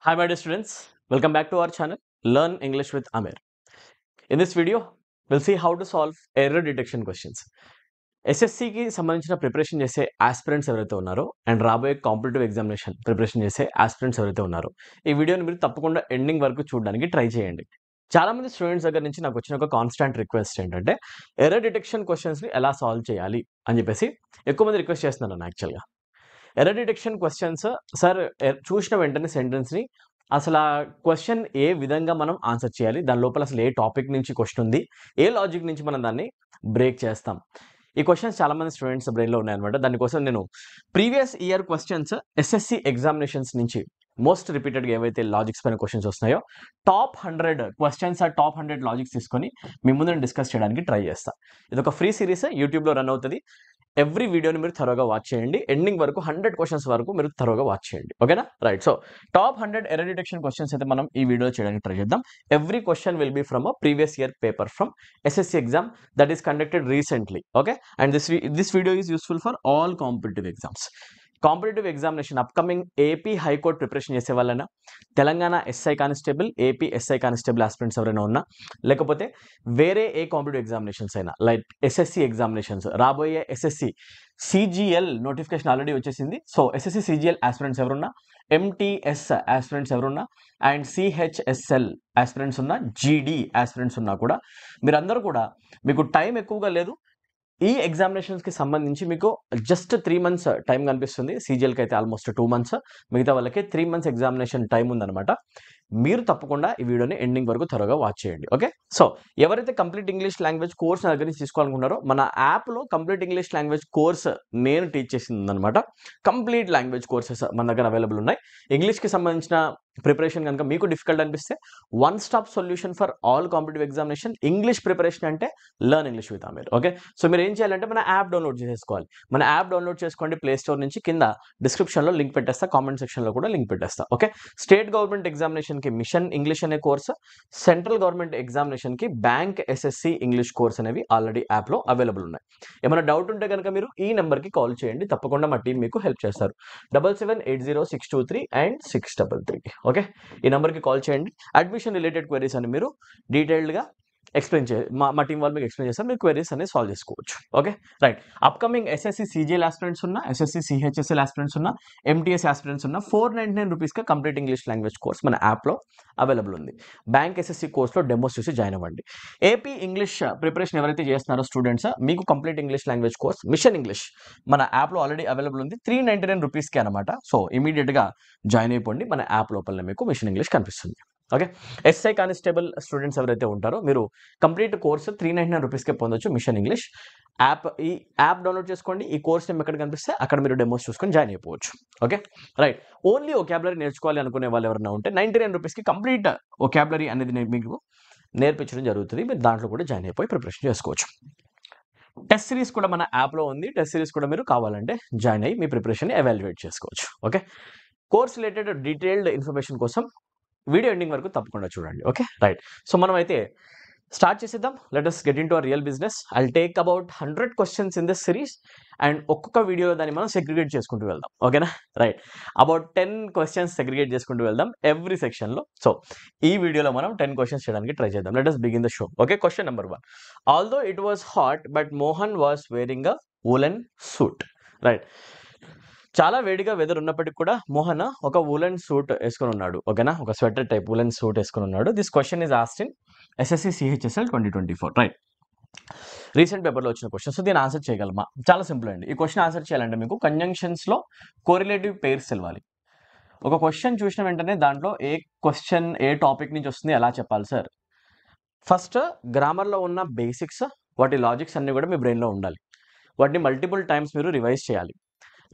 Hi, my dear students. Welcome back to our channel, Learn English with Amir. In this video, we'll see how to solve error detection questions. ఎస్ఎస్సికి సంబంధించిన preparation చేసే aspirants ఎవరైతే ఉన్నారో and రాబోయే competitive examination preparation చేసే aspirants ఎవరైతే ఉన్నారో ఈ వీడియోని మీరు తప్పకుండా ఎండింగ్ వరకు చూడడానికి ట్రై చేయండి. చాలా మంది స్టూడెంట్స్ దగ్గర నుంచి నాకు వచ్చిన ఒక కాన్స్టాంట్ రిక్వెస్ట్ ఏంటంటే ఎర్రర్ డిటెక్షన్ క్వశ్చన్స్ని ఎలా సాల్వ్ చేయాలి అని చెప్పేసి ఎక్కువ మంది రిక్వెస్ట్ చేస్తున్నాను యాక్చువల్గా. ఎర్రర్ డిటెక్షన్ క్వశ్చన్స్ సార్ చూసిన వెంటనే సెంటెన్స్ని అసలు ఆ క్వశ్చన్ ఏ విధంగా మనం ఆన్సర్ చేయాలి, దాని లోపల అసలు ఏ టాపిక్ నుంచి క్వశ్చన్ ఉంది, ఏ లాజిక్ నుంచి మనం దాన్ని బ్రేక్ చేస్తాం. ఈ క్వశ్చన్స్ చాలా మంది స్టూడెంట్స్ బ్రెయిన్లో ఉన్నాయన్నమాట. దానికోసం నేను previous year questions SSC examinations నుంచి మోస్ట్ రిపీటెడ్గా ఏవైతే లాజిక్స్ పైన క్వశ్చన్స్ వస్తున్నాయో టాప్ 100 క్వశ్చన్స్, ఆ టాప్ 100 లాజిక్స్ తీసుకొని మీ ముందు నేను డిస్కస్ చేయడానికి ట్రై చేస్తాను. ఇది ఒక ఫ్రీ సిరీస్, యూట్యూబ్లో రన్ అవుతుంది. ఎవ్రీ వీడియోని మీరు త్వరగా వాచ్ చేయండి. ఎండింగ్ వరకు 100 క్వశ్చన్స్ వరకు మీరు త్వరగా వాచ్ చేయండి. ఓకేనా? Right. So top 100 error detection questions అయితే మనం ఈ వీడియో చేయడానికి ట్రై చేద్దాం. Every question will be from a previous year paper from SSC exam that is conducted recently. Okay, and this video is useful for all competitive exams. Competitive examination upcoming AP high court preparation చేసే వాళ్ళైనా, Telangana SI constable, AP SI constable aspirants ఎవరైనా ఉన్నా, లేకపోతే వేరే ఏ competitive examinations అయినా like SSC examinations, రాబోయే SSC CGL notification already వచ్చేసింది. So SSC CGL aspirants ఎవరున్నా, ఎంటీఎస్ ఆస్పిరెంట్స్ ఎవరున్నా, అండ్ సిహెచ్ఎస్ఎల్ ఆస్పిరెంట్స్ ఉన్నా, జీడీ ఆస్పిరెంట్స్ ఉన్నా కూడా మీరందరూ కూడా, మీకు టైం ఎక్కువగా లేదు. ఈ ఎగ్జామినేషన్స్కి సంబంధించి మీకు జస్ట్ 3 months టైం కనిపిస్తుంది. సీజీఎల్కి అయితే ఆల్మోస్ట్ 2 months, మిగతా వాళ్ళకి 3 months ఎగ్జామినేషన్ టైం ఉందన్నమాట. మీరు తప్పకుండా ఈ వీడియోని ఎండింగ్ వరకు త్వరగా వాచ్ చేయండి. ఓకే, సో ఎవరైతే కంప్లీట్ ఇంగ్లీష్ లాంగ్వేజ్ కోర్స్ నా దగ్గర నుంచి తీసుకోవాలనుకున్నారో, మన యాప్లో కంప్లీట్ ఇంగ్లీష్ లాంగ్వేజ్ కోర్స్ నేను టీచ్ చేసింది అనమాట. కంప్లీట్ లాంగ్వేజ్ కోర్సెస్ మన దగ్గర అవైలబుల్ ఉన్నాయి. ఇంగ్లీష్కి సంబంధించిన ప్రిపరేషన్ కనుక మీకు డిఫికల్ట్ అనిపిస్తే, one stop solution for all competitive examination English preparation అంటే learn English with Ameer. Okay, so మీరు ఏం చేయాలంటే మన యాప్ డౌన్లోడ్ చేసేసుకోవాలి. మన యాప్ డౌన్లోడ్ చేసుకోండి ప్లే స్టోర్ నుంచి. కింద డిస్క్రిప్షన్లో లింక్ పెట్టేస్తా, కామెంట్ సెక్షన్లో కూడా లింక్ పెట్టేస్తా. ఓకే, స్టేట్ గవర్నమెంట్ ఎగ్జామినేషన్కి మిషన్ ఇంగ్లీష్ అనే కోర్సు, సెంట్రల్ గవర్నమెంట్ ఎగ్జామినేషన్కి బ్యాంక్ ఎస్ఎస్సి ఇంగ్లీష్ కోర్స్ అనేవి ఆల్రెడీ యాప్లో అవైలబుల్ ఉన్నాయి. ఏమైనా డౌట్ ఉంటే కనుక మీరు ఈ నెంబర్కి కాల్ చేయండి, తప్పకుండా మా టీం మీకు హెల్ప్ చేస్తారు. 778062 and 633. ఓకే, ఈ నెంబర్కి కాల్ చేయండి. అడ్మిషన్ రిలేటెడ్ క్వెరీస్ అని మీరు డీటెయిల్డ్గా ఎక్స్ప్లెయిన్ మా టీం వాళ్ళు మీకు ఎక్స్ప్లెయిన్ చేస్తారు. మీరు క్వెరీస్ అనేది సాల్వ్ చేసుకోవచ్చు. Okay, right. Upcoming SSC CGL aspirants ఉన్నా, ఎస్ఎస్సి సిహెచ్ఎస్ఎల్ ఆస్పిరెంట్స్ ఉన్నా, ఎంటీఎస్ ఆస్పిరెంట్స్ ఉన్నా, 499 రూపీస్గా కంప్లీట్ ఇంగ్లీష్ లాంగ్వేజ్ కోర్స్ మన యాప్లో అవైలబుల్ ఉంది. బ్యాంక్ ఎస్ఎస్సి కోర్స్లో డెమోస్ చూసి జాయిన్ అవ్వండి. ఏపీ ఇంగ్లీష్ ప్రిపరేషన్ ఎవరైతే చేస్తున్నారో స్టూడెంట్స్, మీకు complete English language course mission English మన యాప్లో ఆల్రెడీ అవైలబుల్ ఉంది. 399 రూపీస్కి అనమాట. సో ఇమీడియట్గా జాయిన్ అయిపోండి. మన యాప్ లోపల మీకు మిషన్ ఇంగ్లీష్ కనిపిస్తుంది. ఓకే, ఎస్ఐ కానిస్టేబుల్ స్టూడెంట్స్ ఎవరైతే ఉంటారో మీరు కంప్లీట్ కోర్సు 399 రూపీస్కే పొందొచ్చు మిషన్ ఇంగ్లీష్ యాప్. ఈ యాప్ డౌన్లోడ్ చేసుకోండి. ఈ కోర్స్ నేమ్ ఎక్కడ కనిపిస్తే అక్కడ మీరు డెమోస్ చూసుకొని జాయిన్ అయిపోవచ్చు. Okay, right. ఓన్లీ ఒకాబులరీ నేర్చుకోవాలి అనుకునే వాళ్ళు ఎవరైనా ఉంటే 99 రూపీస్కి కంప్లీట్ ఒకాబులరీ అనేది మీకు నేర్పించడం జరుగుతుంది. మీరు దాంట్లో కూడా జాయిన్ అయిపోయి ప్రిపరేషన్ చేసుకోవచ్చు. టెస్ట్ సిరీస్ కూడా మన యాప్లో ఉంది. టెస్ట్ సిరీస్ కూడా మీరు కావాలంటే జాయిన్ అయ్యి మీ ప్రిపరేషన్ ఎవాల్యుయేట్ చేసుకోవచ్చు. Okay, course related detailed information కోసం వీడియో ఎండింగ్ వరకు తప్పకుండా చూడండి. Okay, right. సో మనం అయితే స్టార్ట్ చేసేద్దాం. Let us get in to our real business. I will take about 100 questions in this series and ఒక్కొక్క వీడియోలో దాన్ని మనం సెగ్రిగేట్ చేసుకుంటూ వెళ్దాం. ఓకేనా? రైట్. అబౌట్ 10 క్వశ్చన్స్ సెగ్రిగేట్ చేసుకుంటూ వెళ్దాం ఎవ్రీ సెక్షన్లో. సో ఈ వీడియోలో మనం 10 క్వశ్చన్స్ చేయడానికి ట్రై చేద్దాం. Let us begin the show. Okay, question number 1. Although it was hot but Mohan was wearing a woollen suit. Right. చాలా వేడిగా వెదర్ ఉన్నప్పటికీ కూడా మోహన్ ఒక వూలెన్ సూట్ వేసుకొని ఉన్నాడు. ఓకేనా? ఒక స్వెటర్ టైప్ వూలెన్ సూట్ వేసుకొని ఉన్నాడు. This question is asked in SSC CHSL 2024. Right. Recent పేపర్లో వచ్చిన క్వశ్చన్. సో దీన్ని ఆన్సర్ చేయగలమా? చాలా సింపుల్ అండి. ఈ క్వశ్చన్ ఆన్సర్ చేయాలంటే మీకు కంజంక్షన్స్లో కోరిలేటివ్ పేర్స్ తెలవాలి. ఒక క్వశ్చన్ చూసిన వెంటనే దాంట్లో ఏ క్వశ్చన్ ఏ టాపిక్ నుంచి వస్తుంది ఎలా చెప్పాలి సార్? ఫస్ట్ గ్రామర్లో ఉన్న బేసిక్స్, వాటి లాజిక్స్ అన్నీ కూడా మీ బ్రెయిన్లో ఉండాలి. వాటిని మల్టిపుల్ టైమ్స్ మీరు రివైజ్ చేయాలి.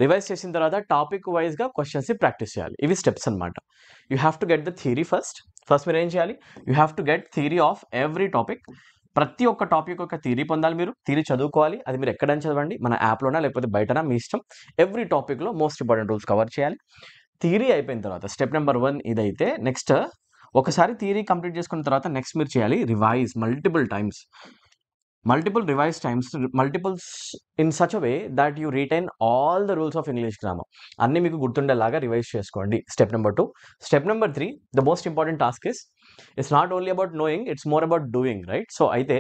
రివైజ్ చేసిన తర్వాత టాపిక్ వైజ్గా క్వశ్చన్స్ని ప్రాక్టీస్ చేయాలి. ఇవి స్టెప్స్ అనమాట. You have to get the theory first. మీరు ఏం చేయాలి? You have to get theory of every topic. ప్రతి ఒక్క టాపిక్ ఒక థియరీ పొందాలి. మీరు థియరీ చదువుకోవాలి. అది మీరు ఎక్కడైనా చదవండి, మన యాప్లోనా లేకపోతే బయటనా మీ ఇష్టం. ఎవ్రీ టాపిక్లో మోస్ట్ ఇంపార్టెంట్ రూల్స్ కవర్ చేయాలి. థియరీ అయిపోయిన తర్వాత స్టెప్ నెంబర్ 1 ఇదైతే, నెక్స్ట్ ఒకసారి థియరీ కంప్లీట్ చేసుకున్న తర్వాత నెక్స్ట్ మీరు చేయాలి revise multiple times. multiple revised times, multiples in such a way that you retain all the rules of English grammar. అన్ని మీకు గుర్తుండేలాగా రివైజ్ చేసుకోండి. Step number 2. Step number 3, the most important task is it's not only about knowing, it's more about doing, right? So అయితే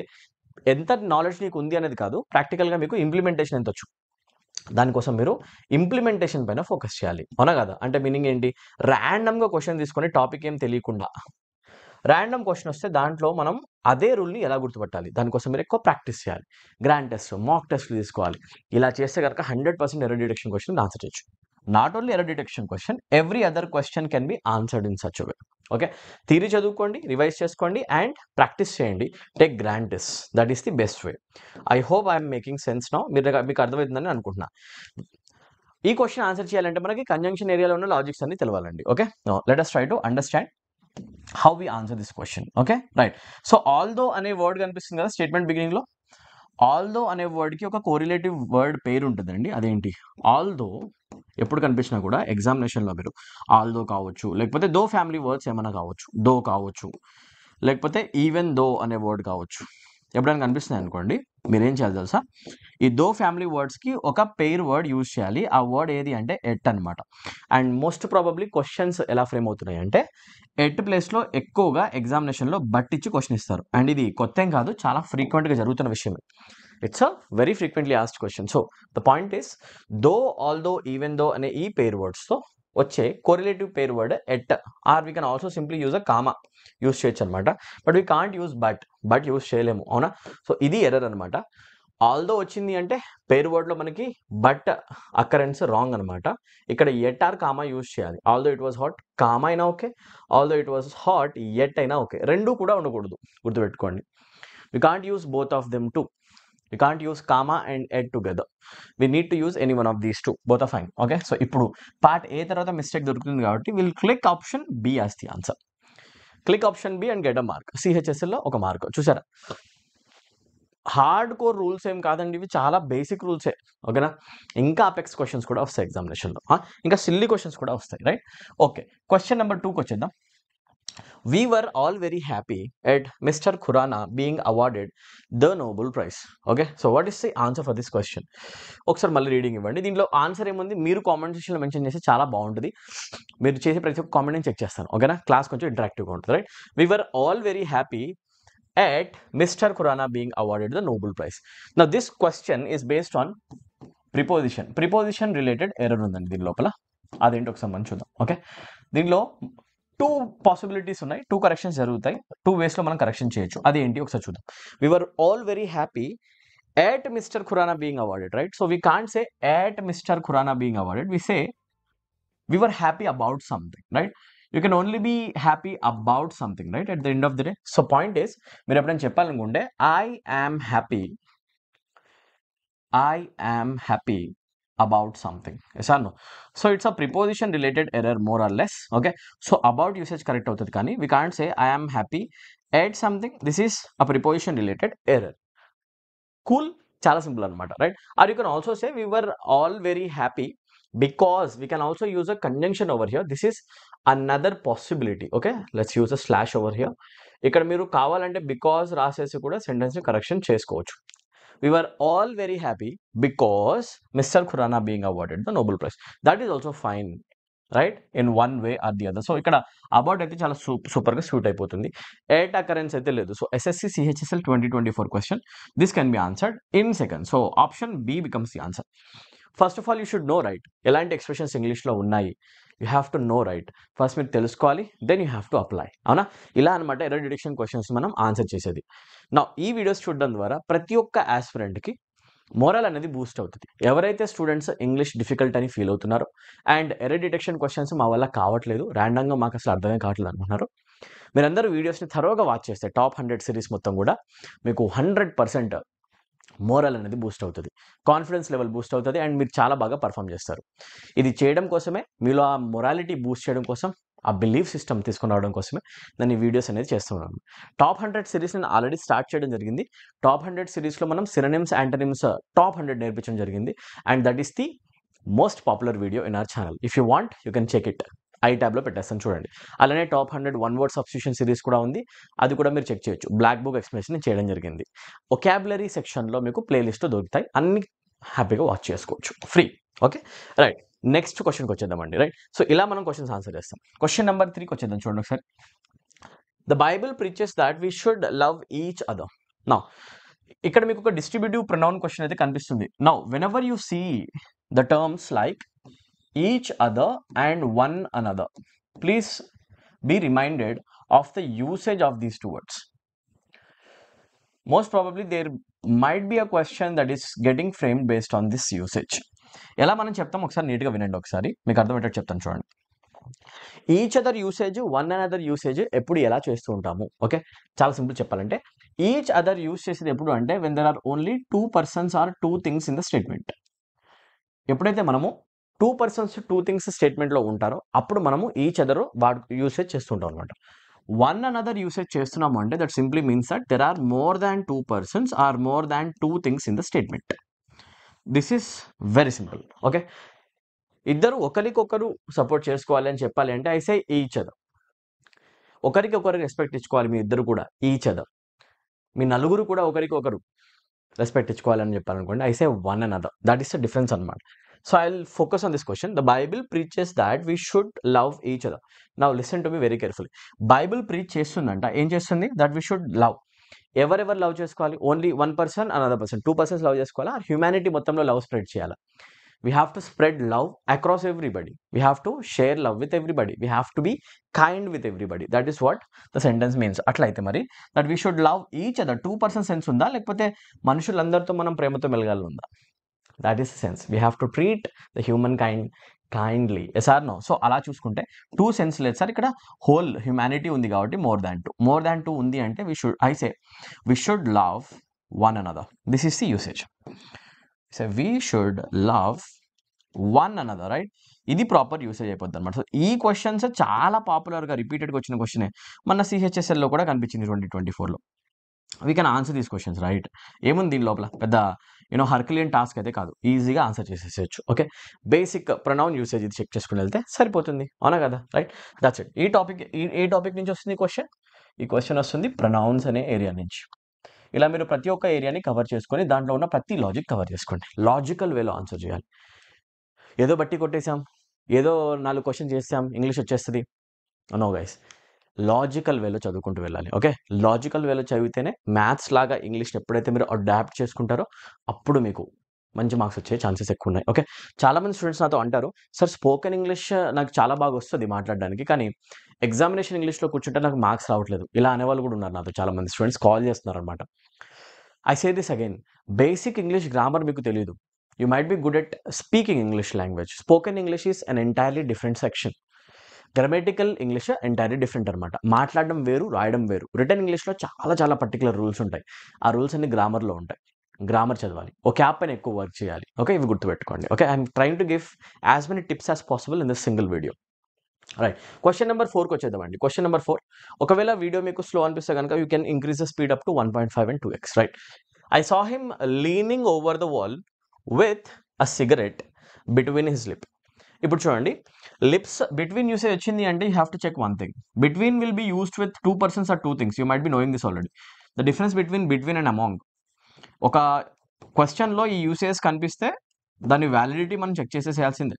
ఎంత knowledge నీకు ఉంది అనేది కాదు, ప్రాక్టికల్గా మీకు ఇంప్లిమెంటేషన్ ఎంత వచ్చు, దానికోసం మీరు ఇంప్లిమెంటేషన్ పైన ఫోకస్ చేయాలి, అవునా కదా? అంటే మీనింగ్ ఏంటి? ర్యాండమ్గా క్వశ్చన్ తీసుకొని టాపిక్ ఏం తెలియకుండా ర్యాండమ్ క్వశ్చన్ వస్తే దాంట్లో మనం అదే రూల్ని ఎలా గుర్తుపట్టాలి, దానికోసం మీరు ఎక్కువ ప్రాక్టీస్ చేయాలి. గ్రాండ్ టెస్ట్, మాక్ టెస్ట్లు తీసుకోవాలి. ఇలా చేస్తే కనుక 100% ఎర్రర్ డిటెక్షన్ క్వశ్చన్ ఆన్సర్ చేయొచ్చు. Not only error detection question, every other question can be answered in such way. Okay, theory చదువుకోండి, రివైజ్ చేసుకోండి అండ్ ప్రాక్టీస్ చేయండి. Take grand test, that is the best way. I hope I'm making sense now. మీకు అర్థమవుతుందని అనుకుంటున్నా. ఈ question answer చేయాలంటే మనకి conjunction ఏరియాలో ఉన్న లాజిక్స్ అన్ని తెలవాలండి. Okay, let us try to understand how we answer this question. Okay, right. So although అనే వర్డ్ కనిపిస్తుంది కదా స్టేట్మెంట్ బిగినింగ్ లో. ఆల్దో అనే వర్డ్కి ఒక కోరిలేటివ్ వర్డ్ పేరు ఉంటుందండి. అదేంటి? ఆల్దో ఎప్పుడు కనిపించినా కూడా ఎగ్జామినేషన్లో మీరు ఆల్దో కావచ్చు, లేకపోతే దో ఫ్యామిలీ వర్డ్స్ ఏమైనా కావచ్చు, దో కావచ్చు, లేకపోతే ఈవెన్ దో అనే వర్డ్ కావచ్చు, ఎప్పుడైనా కనిపిస్తున్నాయి అనుకోండి, మీరేం చేయాలి తెలుసా? ఈ దో ఫ్యామిలీ వర్డ్స్కి ఒక పెయిర్ వర్డ్ యూజ్ చేయాలి. ఆ వర్డ్ ఏది అంటే ఎట్ అనమాట. అండ్ మోస్ట్ ప్రాబబ్లీ క్వశ్చన్స్ ఎలా ఫ్రేమ్ అవుతున్నాయి అంటే ఎట్ ప్లేస్లో ఎక్కువగా ఎగ్జామినేషన్లో బట్ ఇచ్చి క్వశ్చన్ ఇస్తారు. అండ్ ఇది కొత్త ఏం కాదు, చాలా ఫ్రీక్వెంట్గా జరుగుతున్న విషయమే. It's a very frequently asked question. So the point is though, although, even though అనే ఈ పెయిర్ వర్డ్స్తో వచ్చే correlative pair word at, or we can also simply use a comma use చేయొచ్చు అనమాట. But we can't use but use చేయలేము, అవునా? So ఇది error అనమాట. ఆల్దో వచ్చింది అంటే పేర్ వర్డ్లో మనకి బట్ అకరెన్స్ రాంగ్ అనమాట. ఇక్కడ ఎట్ ఆర్ కామా యూజ్ చేయాలి. Although it was hot, comma అయినా okay, although it was hot, at అయినా ఓకే. రెండు కూడా ఉండకూడదు, గుర్తుపెట్టుకోండి. We can't use both of them too. You can't use comma and at together. We need to use any one of these two. Both are fine. Okay. So, ఇప్పుడు part A తర్వాత mistake దొరుకుతుంది కాబట్టి we'll click option B as the answer. Click option B and get a mark. CHSL లో ఒక mark చూసారా? Hard core rules ఏం కాదండి, ఇవి చాలా బేసిక్ రూల్సే. ఓకేనా? ఇంకా అపెక్స్ క్వశ్చన్స్ కూడా వస్తాయి ఎగ్జామినేషన్లో, ఇంకా సిల్లీ క్వశ్చన్స్ కూడా వస్తాయి, రైట్? ఓకే, క్వశ్చన్ నెంబర్ 2కి వచ్చేద్దాం. We were all very happy at Mr. Khurana being awarded the Nobel Prize. Okay, so what is the answer for this question? ఒకసారి మళ్ళీ రీడింగ్ ఇవ్వండి. దీంట్లో ఆన్సర్ ఏముంది మీరు కామెంట్ సెక్షన్లో మెన్షన్ చేస్తే చాలా బాగుంటుంది. మీరు చేసే ప్రతి ఒక్క కామెంట్ నేను చెక్ చేస్తాను. ఓకేనా? క్లాస్ కొంచెం ఇంటరాక్టివ్గా ఉంటుంది, right? We were all very happy at Mr. Khurana being awarded the Nobel Prize. Now this question is based on preposition. Preposition related error ఉందండి దీని లోపల. అదేంటి ఒకసారి మనం చూద్దాం. ఓకే, దీనిలో 2 పాసిబిలిటీస్ ఉన్నాయి, 2 కరెక్షన్స్ జరుగుతాయి. 2 వేస్లో మనం కరెక్షన్ చేయొచ్చు. అదేంటి ఒకసారి చూద్దాం. We were all very happy at Mr. Khurana being awarded, right? So we can't say at Mr. Khurana being awarded. We say we were happy about something, right? You can only be happy about something, right? At the end of the day. So point is, మీరు ఎప్పుడైనా చెప్పాలనుకుంటే I am happy about something. Yes or no? So it's a preposition related error more or less. Okay, so about usage correct అవుతుంది, కానీ we can't say I am happy at something. This is a preposition related error. Cool, చాలా simple అనమాట, right? Or you can also say we were all very happy because we can also use a conjunction over here. This is another possibility. Okay, let's use a slash over here. ఇక్కడ మీరు కావాలంటే because రాసేసి కూడా sentence ని correction చేసుకోవచ్చు. We were all very happy because Mr. Khurana being awarded the Nobel Prize. That is also fine, right? In one way or the other. So ఇక్కడ about అయితే చాలా సూపర్గా సూట్ అయిపోతుంది. ఎట్ అకరెన్స్ అయితే లేదు. So SSC CHSL 2024 question, this can be answered in seconds. So option B becomes the answer. First of all you should know, right? ఎలాంటి expressions ఇంగ్లీష్లో ఉన్నాయి, you have to know, right? First మీరు తెలుసుకోవాలి, then you have to apply, అవునా? ఇలా అనమాట error detection questions మనం answer చేసేది. నా ఈ వీడియోస్ చూడడం ద్వారా ప్రతి ఒక్క ఆస్పిరెంట్కి మోరల్ అనేది బూస్ట్ అవుతుంది. ఎవరైతే స్టూడెంట్స్ ఇంగ్లీష్ డిఫికల్ట్ అని ఫీల్ అవుతున్నారో అండ్ ఎర్రర్ డిటెక్షన్ క్వశ్చన్స్ మా వల్ల కావట్లేదు, ర్యాండమ్గా మాకు అసలు అర్థమే కావట్లేదు అనుకుంటున్నారు, మీరందరూ వీడియోస్ని థరోగా వాచ్ చేస్తే టాప్ 100 సిరీస్ మొత్తం కూడా మీకు 100% మోరల్ అనేది బూస్ట్ అవుతుంది, కాన్ఫిడెన్స్ లెవెల్ బూస్ట్ అవుతుంది అండ్ మీరు చాలా బాగా పర్ఫామ్ చేస్తారు. ఇది చేయడం కోసమే, మీలో ఆ మొరాలిటీ బూస్ట్ చేయడం కోసం, ఆ బిలీఫ్ సిస్టమ్ తీసుకుని రావడం కోసమే నేను ఈ వీడియోస్ అనేది చేస్తున్నాను. టాప్ 100 సిరీస్ నేను ఆల్రెడీ స్టార్ట్ చేయడం జరిగింది. టాప్ 100 సిరీస్లో మనం సినోనిమ్స్, యాంటోనిమ్స్ టాప్ 100 నేర్పించడం జరిగింది and that is the most popular video in our channel. If you want you can check it. I ట్యాబ్లో పెట్టేస్తాను చూడండి. అలానే top 100 one word substitution series కూడా ఉంది. అది కూడా మీరు చెక్ చేయొచ్చు. బ్లాక్ బుక్ ఎక్స్ప్లెనేషన్ చేయడం జరిగింది. వొకాబులరీ సెక్షన్లో మీకు ప్లేలిస్ట్ దొరుకుతాయి. అన్ని హ్యాపీగా వాచ్ చేసుకోవచ్చు ఫ్రీ. Okay right. నెక్స్ట్ క్వశ్చన్కి వచ్చేద్దామండి. రైట్. సో ఇలా మనం క్వశ్చన్స్ ఆన్సర్ చేస్తాం. క్వశ్చన్ నెంబర్ 3కి వచ్చేద్దాం చూడండి ఒకసారి. The Bible preaches that we should love each other. Now ఇక్కడ మీకు ఒక డిస్ట్రిబ్యూటివ్ ప్రొనౌన్ క్వశ్చన్ అయితే కనిపిస్తుంది. Now whenever you see the terms like each other and one another, please be reminded of the usage of these two words. Most probably there might be a question that is getting framed based on this usage. ఎలా మనం చెప్తాం ఒకసారి నీట్గా వినండి, ఒకసారి మీకు అర్థమయ్యేటట్టు చెప్తాను చూడండి. Each other usage, one another usage ఎప్పుడు ఎలా చేస్తూ ఉంటాము? ఓకే, చాలా సింపుల్ చెప్పాలంటే ఈచ్ అదర్ యూజ్ చేసేది ఎప్పుడు అంటే when there are only 2 persons or 2 things in the statement. ఎప్పుడైతే మనము 2 persons 2 things స్టేట్మెంట్లో ఉంటారో అప్పుడు మనము ఈచ్ అదర్ యూసేజ్ చేస్తుంటాం అనమాట. వన్ అనదర్ యూసేజ్ చేస్తున్నాము అంటే that simply means that there are more than 2 persons or more than 2 things in the statement. This is very simple. Okay, ఇద్దరు ఒకరికొకరు సపోర్ట్ చేసుకోవాలి అని చెప్పాలి అంటే ఐ సే ఈచ్ అదర్. ఒకరికి ఒకరు రెస్పెక్ట్ ఇచ్చుకోవాలి మీ ఇద్దరు కూడా, ఈచ్ అదర్. మీ నలుగురు కూడా ఒకరికి ఒకరు రెస్పెక్ట్ ఇచ్చుకోవాలని చెప్పాలనుకోండి I say one another. That is the difference అనమాట. So I'll focus on this question. The Bible preaches that we should love each other. Now listen to me very carefully. Bible preach చేస్తుందంట, ఏం చేస్తుంది? That we should love. ఎవరెవరు love చేసుకోవాలి? Only 1 person, another person. 2 persons love చేసుకోవాలా? Humanity మొత్తంలో love spread చేయాలా? We have to spread love across everybody. We have to share love with everybody. We have to be kind with everybody. That is what the sentence means. అట్లా అయితే మరి that we should love each other 2 persons sense ఉందా, లేకపోతే మనుషులందరితో మనం ప్రేమతో మెలగాలి ఉందా? That is the sense. We have to treat the humankind kindly. Yes or no? So అలా చూసుకుంటే 2 సెన్స్ లేదు సార్, ఇక్కడ హోల్ హ్యూమానిటీ ఉంది కాబట్టి మోర్ దాన్ 2. మోర్ దాన్ 2 ఉంది అంటే I say we should love one another. This is the usage. So we should love one another, right? ఇది proper usage అయిపోద్ది అనమాట. సో ఈ క్వశ్చన్స్ చాలా పాపులర్గా రిపీటెడ్గా వచ్చిన క్వశ్చనే. మన CHSLలో కూడా కనిపించింది 2024లో. We can answer these questions, right? ఏముంది దీని లోపల, పెద్ద హర్క్యులియన్ టాస్క్ అయితే కాదు, ఈజీగా ఆన్సర్ చేసేసేయచ్చు. ఓకే, బేసిక్ ప్రొనౌన్ యూసేజ్ ఇది చెక్ చేసుకుని వెళ్తే సరిపోతుంది, అవునా కదా? Right, that's it. ఈ టాపిక్ నుంచి వస్తుంది క్వశ్చన్. ఈ క్వశ్చన్ వస్తుంది ప్రొనౌన్స్ అనే ఏరియా నుంచి. ఇలా మీరు ప్రతి ఒక్క ఏరియాని కవర్ చేసుకొని దాంట్లో ఉన్న ప్రతి లాజిక్ కవర్ చేసుకోండి. లాజికల్ వేలో ఆన్సర్ చేయాలి. ఏదో బట్టి కొట్టేసాం, ఏదో 4 క్వశ్చన్ చేసాం, ఇంగ్లీష్ వచ్చేస్తుంది. నో గైస్, లాజికల్ వేలో చదువుకుంటూ వెళ్ళాలి. ఓకే, లాజికల్ వేలో చదివితేనే మ్యాథ్స్ లాగా ఇంగ్లీష్ని ఎప్పుడైతే మీరు అడాప్ట్ చేసుకుంటారో అప్పుడు మీకు మంచి మార్క్స్ వచ్చే ఛాన్సెస్ ఎక్కువ ఉన్నాయి. ఓకే, చాలామంది స్టూడెంట్స్ నాతో అంటారు, సార్ స్పోకెన్ ఇంగ్లీష్ నాకు చాలా బాగా వస్తుంది మాట్లాడడానికి, కానీ ఎగ్జామినేషన్ ఇంగ్లీష్లో కూర్చుంటే నాకు మార్క్స్ రావట్లేదు. ఇలా అనేవాళ్ళు కూడా ఉన్నారు నాతో, చాలామంది స్టూడెంట్స్ కాల్ చేస్తున్నారు అనమాట. I say this again, basic English grammar మీకు తెలియదు. You might be good at speaking English language. Spoken English is an entirely different section. Grammatical English entirely different అనమాట. మాట్లాడడం వేరు, రాయడం వేరు. రిటర్న్ ఇంగ్లీష్లో చాలా పర్టికులర్ రూల్స్ ఉంటాయి. ఆ రూల్స్ అన్ని గ్రామర్లో ఉంటాయి. గ్రామర్ చదవాలి, ఒక యాప్ పైన ఎక్కువ వర్క్ చేయాలి. ఓకే, ఇవి గుర్తుపెట్టుకోండి. Okay, I'm trying to give as many tips as possible in this single video. Right, question number 4కి వచ్చేద్దామండి. క్వశ్చన్ నెంబర్ 4, ఒకవేళ వీడియో మీకు స్లో అనిపిస్తే కనుక you can increase the speed up to 1.5 and 2x. Right, I saw him leaning over the wall with a cigarette between his lip. ఇప్పుడు చూడండి, lips between usage వచ్చింది అంటే you have to check one thing. Between will be used with 2 persons or 2 things. You might be knowing this already. The difference between and among. ఒక క్వశ్చన్లో ఈ usage కనిపిస్తే దాని validity మనం చెక్ చేసేసేయాల్సిందే.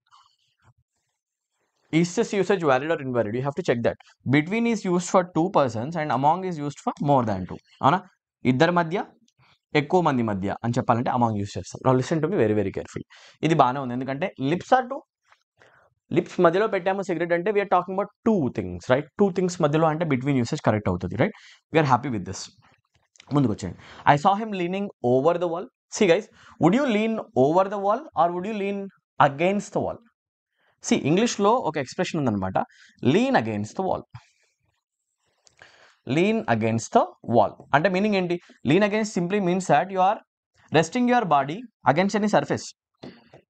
Is this usage valid or invalid? You have to check that. Between is used for 2 persons and among is used for more than 2. అవునా? ఇద్దరి మధ్య, ఎక్కువ మంది మధ్య అని చెప్పాలంటే అమాంగ్ యూస్ చేస్తాం. Now listen to me very very careful. ఇది బాగానే ఉంది, ఎందుకంటే లిప్స్ ఆర్ 2. లిప్స్ మధ్యలో పెట్టాము సిగరెట్ అంటే we're talking about 2 things, right? 2 things మధ్యలో అంటే బిట్వీన్ యూసేజ్ కరెక్ట్ అవుతుంది, right? We're happy with this. ముందుకు వచ్చేయండి. I saw him leaning over the wall. See guys, would you lean over the wall or would you lean against the wall? See ఇంగ్లీష్లో ఒక expression ఉందన్నమాట, lean against the wall. Lean against the wall అంటే meaning ఏంటి? Lean against simply means that you are resting your body against any surface.